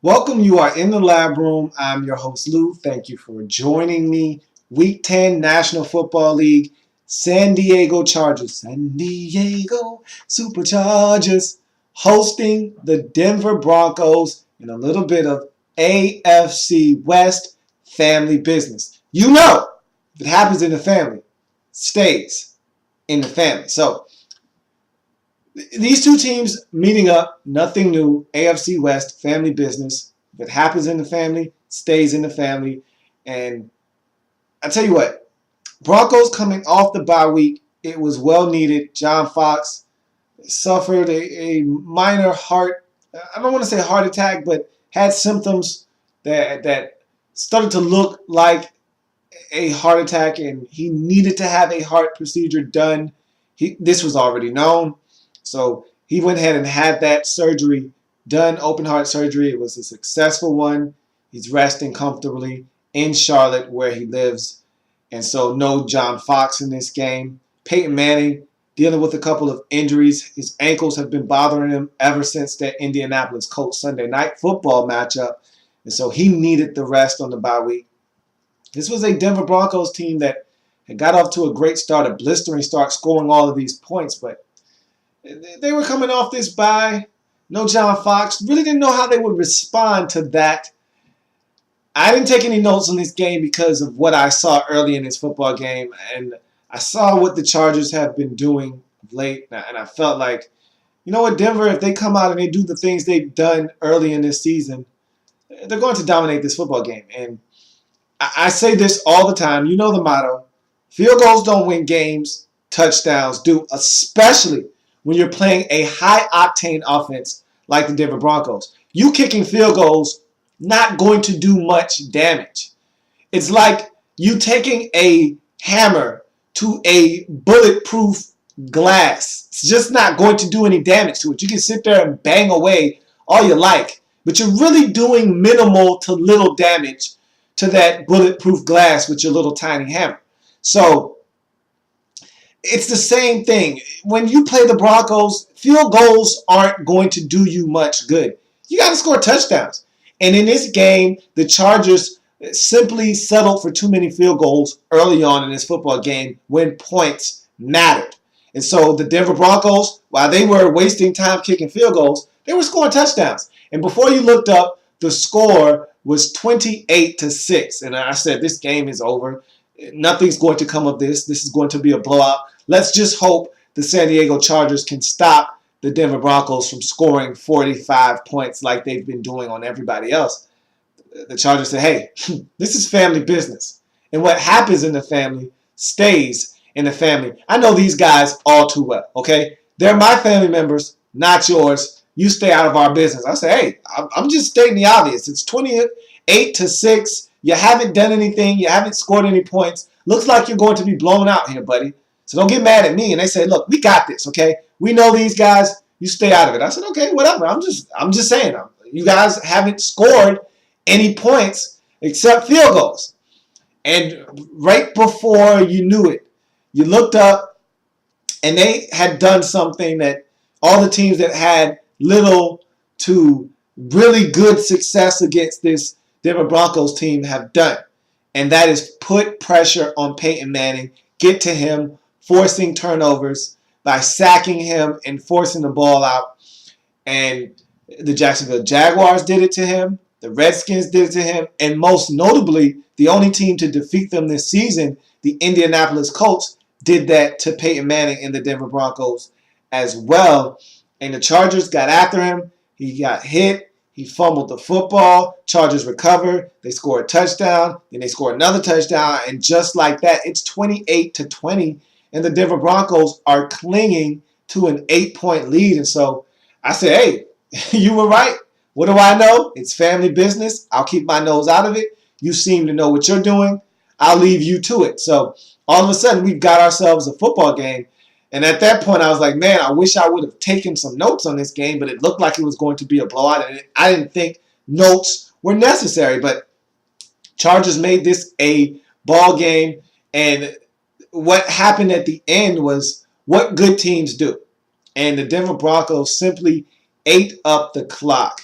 Welcome. You are in the lab room. I'm your host, Lou. Thank you for joining me. Week 10 National Football League, San Diego Chargers, San Diego Superchargers hosting the Denver Broncos in a little bit of AFC West family business. You know, if it happens in the family, it stays in the family. So these two teams meeting up, nothing new. AFC West, family business. If it happens in the family, stays in the family. And I tell you what, Broncos coming off the bye week, it was well needed. John Fox suffered a minor I don't want to say heart attack, but had symptoms that started to look like a heart attack, and he needed to have a heart procedure done. This was already known. So he went ahead and had that surgery done, open heart surgery. It was a successful one. He's resting comfortably in Charlotte where he lives. And so no John Fox in this game. Peyton Manning dealing with a couple of injuries. His ankles have been bothering him ever since that Indianapolis Colts Sunday night football matchup. And so he needed the rest on the bye week. This was a Denver Broncos team that had got off to a great start, a blistering start, scoring all of these points, but they were coming off this bye. No John Fox. Really didn't know how they would respond to that. I didn't take any notes on this game because of what I saw early in this football game, and I saw what the Chargers have been doing of late, and I felt like, you know what, Denver, if they come out and they do the things they've done early in this season, they're going to dominate this football game. And I say this all the time. You know the motto. Field goals don't win games. Touchdowns do, especially when you're playing a high-octane offense like the Denver Broncos. You kicking field goals, not going to do much damage. It's like you taking a hammer to a bulletproof glass. It's just not going to do any damage to it. You can sit there and bang away all you like, but you're really doing minimal to little damage to that bulletproof glass with your little tiny hammer. So it's the same thing. When you play the Broncos, field goals aren't going to do you much good. You got to score touchdowns. And in this game, the Chargers simply settled for too many field goals early on in this football game when points mattered. And so the Denver Broncos, while they were wasting time kicking field goals, they were scoring touchdowns. And before you looked up, the score was 28-6. And I said, this game is over. Nothing's going to come of this. This is going to be a blowout. Let's just hope the San Diego Chargers can stop the Denver Broncos from scoring 45 points like they've been doing on everybody else. The Chargers said, hey, this is family business. And what happens in the family stays in the family. I know these guys all too well, okay? They're my family members, not yours. You stay out of our business. I say, hey, I'm just stating the obvious. It's 28-6. You haven't done anything. You haven't scored any points. Looks like you're going to be blown out here, buddy. So don't get mad at me. And they say, look, we got this, okay? We know these guys. You stay out of it. I said, okay, whatever. I'm just saying. You guys haven't scored any points except field goals. And right before you knew it, you looked up and they had done something that all the teams that had little to really good success against this Denver Broncos team have done. And that is put pressure on Peyton Manning, get to him, forcing turnovers by sacking him and forcing the ball out. And the Jacksonville Jaguars did it to him. The Redskins did it to him. And most notably, the only team to defeat them this season, the Indianapolis Colts, did that to Peyton Manning and the Denver Broncos as well. And the Chargers got after him. He got hit. He fumbled the football. Chargers recovered. They scored a touchdown. Then they scored another touchdown. And just like that, it's 28-20. And the Denver Broncos are clinging to an 8-point lead. And so I said, hey, you were right. What do I know? It's family business. I'll keep my nose out of it. You seem to know what you're doing. I'll leave you to it. So all of a sudden, we've got ourselves a football game. And at that point, I was like, man, I wish I would have taken some notes on this game, but it looked like it was going to be a blowout. And I didn't think notes were necessary. But Chargers made this a ball game. And what happened at the end was what good teams do. And the Denver Broncos simply ate up the clock.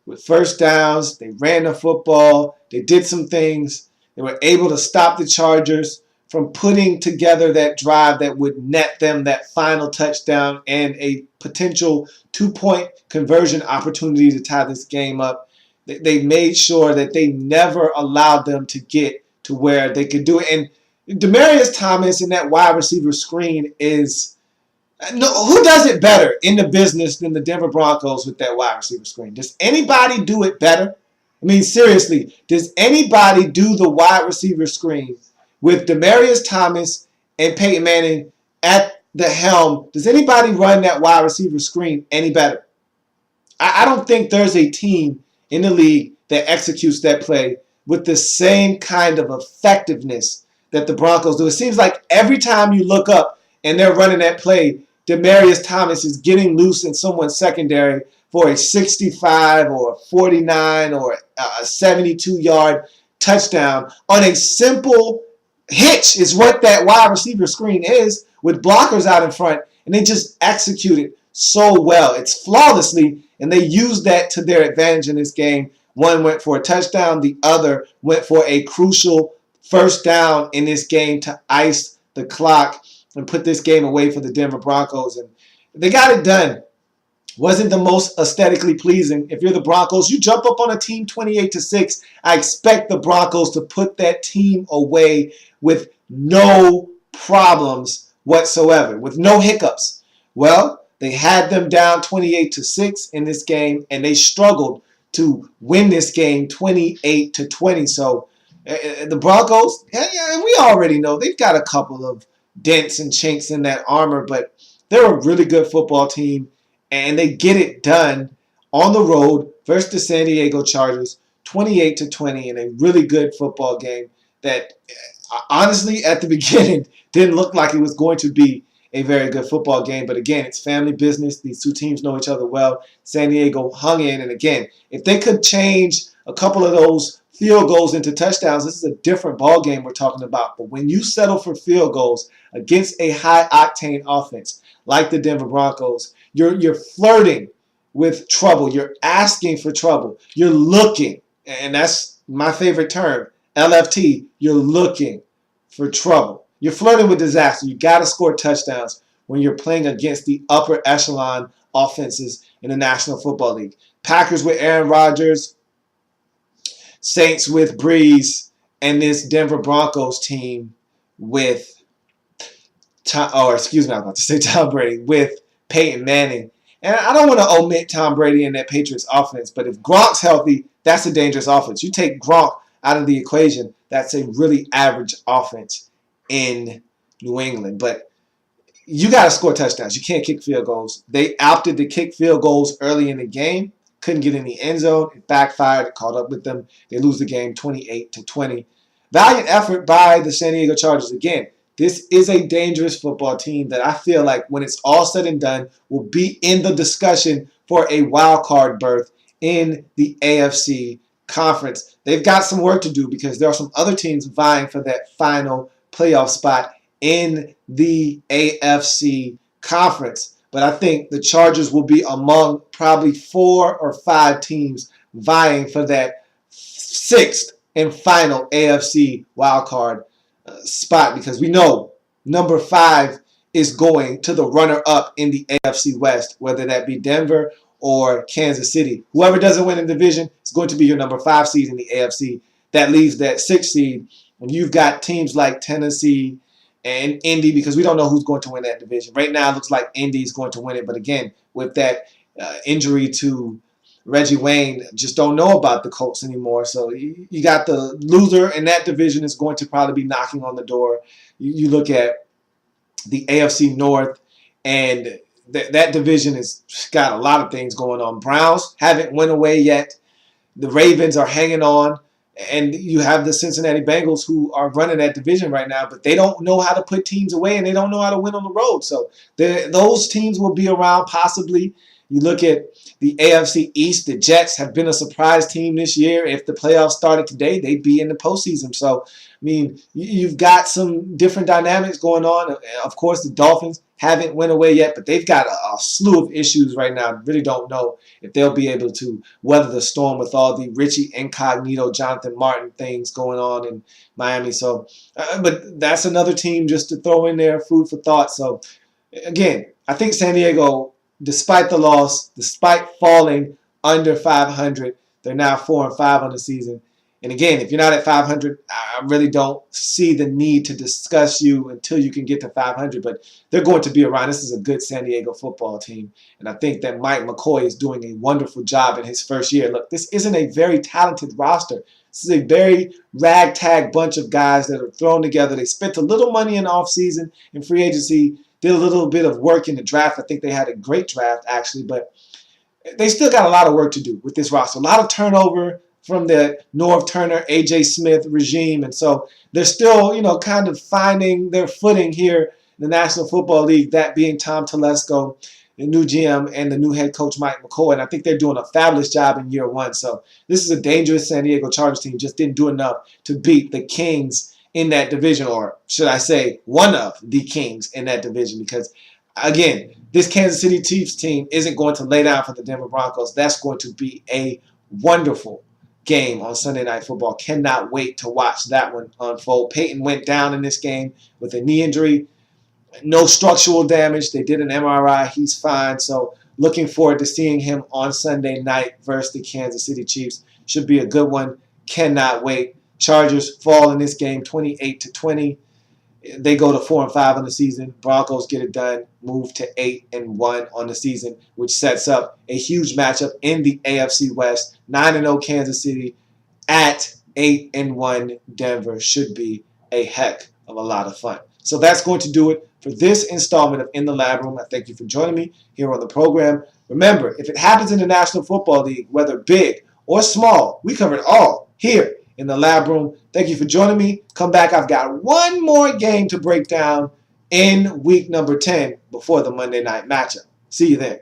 with first downs. They ran the football. They did some things. They were able to stop the Chargers from putting together that drive that would net them that final touchdown and a potential 2-point conversion opportunity to tie this game up. They made sure that they never allowed them to get to where they could do it. And Demaryius Thomas and that wide receiver screen is no, who does it better in the business than the Denver Broncos with that wide receiver screen? Does anybody do it better? I mean, seriously, does anybody do the wide receiver screen with Demaryius Thomas and Peyton Manning at the helm? Does anybody run that wide receiver screen any better? I don't think there's a team in the league that executes that play with the same kind of effectiveness that the Broncos do. It seems like every time you look up and they're running that play, Demaryius Thomas is getting loose in someone's secondary for a 65 or a 49 or a 72-yard touchdown on a simple hitch is what that wide receiver screen is with blockers out in front, and they just execute it so well. It's flawlessly, and they use that to their advantage in this game. One went for a touchdown. The other went for a crucial first down in this game to ice the clock and put this game away for the Denver Broncos. And they got it done. Wasn't the most aesthetically pleasing. If you're the Broncos, you jump up on a team 28-6. I expect the Broncos to put that team away with no problems whatsoever, with no hiccups. Well, they had them down 28-6 in this game, and they struggled to win this game 28-20. So the Broncos, yeah, we already know they've got a couple of dents and chinks in that armor, but they're a really good football team, and they get it done on the road versus the San Diego Chargers, 28-20 in a really good football game that honestly at the beginning didn't look like it was going to be a very good football game. But again, it's family business. These two teams know each other well. San Diego hung in, and again, if they could change a couple of those field goals into touchdowns, this is a different ball game we're talking about. But when you settle for field goals against a high-octane offense like the Denver Broncos, you're flirting with trouble. You're asking for trouble. You're looking, and that's my favorite term, LFT. You're looking for trouble. You're flirting with disaster. You got to score touchdowns when you're playing against the upper echelon offenses in the National Football League. Packers with Aaron Rodgers, Saints with Breeze, and this Denver Broncos team with I was about to say Tom Brady, with Peyton Manning. And I don't want to omit Tom Brady in that Patriots offense, but if Gronk's healthy, that's a dangerous offense. You take Gronk out of the equation, that's a really average offense in New England. But you got to score touchdowns. You can't kick field goals. They opted to kick field goals early in the game. Couldn't get in the end zone. It backfired. It caught up with them. They lose the game 28-20. Valiant effort by the San Diego Chargers. Again, this is a dangerous football team that I feel like when it's all said and done will be in the discussion for a wild card berth in the AFC conference. They've got some work to do because there are some other teams vying for that final playoff spot in the AFC conference. But I think the Chargers will be among probably 4 or 5 teams vying for that 6th and final AFC wildcard spot, because we know number 5 is going to the runner-up in the AFC West, whether that be Denver or Kansas City. Whoever doesn't win the division is going to be your number 5 seed in the AFC. That leaves that 6th seed, and you've got teams like Tennessee and Indy, because we don't know who's going to win that division. Right now, it looks like Indy is going to win it, but again, with that injury to Reggie Wayne, just don't know about the Colts anymore. So you got the loser in that division is going to probably be knocking on the door. You look at the AFC North, and that division has got a lot of things going on. Browns haven't went away yet. The Ravens are hanging on. And you have the Cincinnati Bengals who are running that division right now, but they don't know how to put teams away, and they don't know how to win on the road. So those teams will be around possibly. You look at the AFC East, the Jets have been a surprise team this year. If the playoffs started today, they'd be in the postseason. So, I mean, you've got some different dynamics going on. Of course, the Dolphins haven't went away yet, but they've got a slew of issues right now. I really don't know if they'll be able to weather the storm with all the Richie Incognito, Jonathan Martin things going on in Miami. So, but that's another team just to throw in there, food for thought. So, again, I think San Diego, despite the loss, despite falling under 500, they're now 4-5 on the season. And again, if you're not at 500, I really don't see the need to discuss you until you can get to 500. But they're going to be around. This is a good San Diego football team. And I think that Mike McCoy is doing a wonderful job in his first year. Look, this isn't a very talented roster. This is a very ragtag bunch of guys that are thrown together. They spent a little money in offseason and free agency, did a little bit of work in the draft. I think they had a great draft, actually. But they still got a lot of work to do with this roster. A lot of turnover from the Norv Turner, A.J. Smith regime. And so they're still, kind of finding their footing here in the National Football League, that being Tom Telesco, the new GM, and the new head coach, Mike McCoy. And I think they're doing a fabulous job in year one. So this is a dangerous San Diego Chargers team. Just didn't do enough to beat the Kings in that division, or should I say one of the Kings in that division, because, again, this Kansas City Chiefs team isn't going to lay down for the Denver Broncos. That's going to be a wonderful game on Sunday Night Football. Cannot wait to watch that one unfold. Peyton went down in this game with a knee injury. No structural damage. They did an MRI. He's fine. So looking forward to seeing him on Sunday night versus the Kansas City Chiefs. Should be a good one. Cannot wait. Chargers fall in this game 28-20. They go to 4-5 on the season. Broncos get it done, move to 8-1 on the season, which sets up a huge matchup in the AFC West. 9-0 Kansas City at 8-1 Denver. Should be a heck of a lot of fun. So that's going to do it for this installment of In the Lab Room. I thank you for joining me here on the program. Remember, if it happens in the National Football League, whether big or small, we cover it all here in the Lab Room. Thank you for joining me. Come back. I've got one more game to break down in week number 10 before the Monday night matchup. See you then.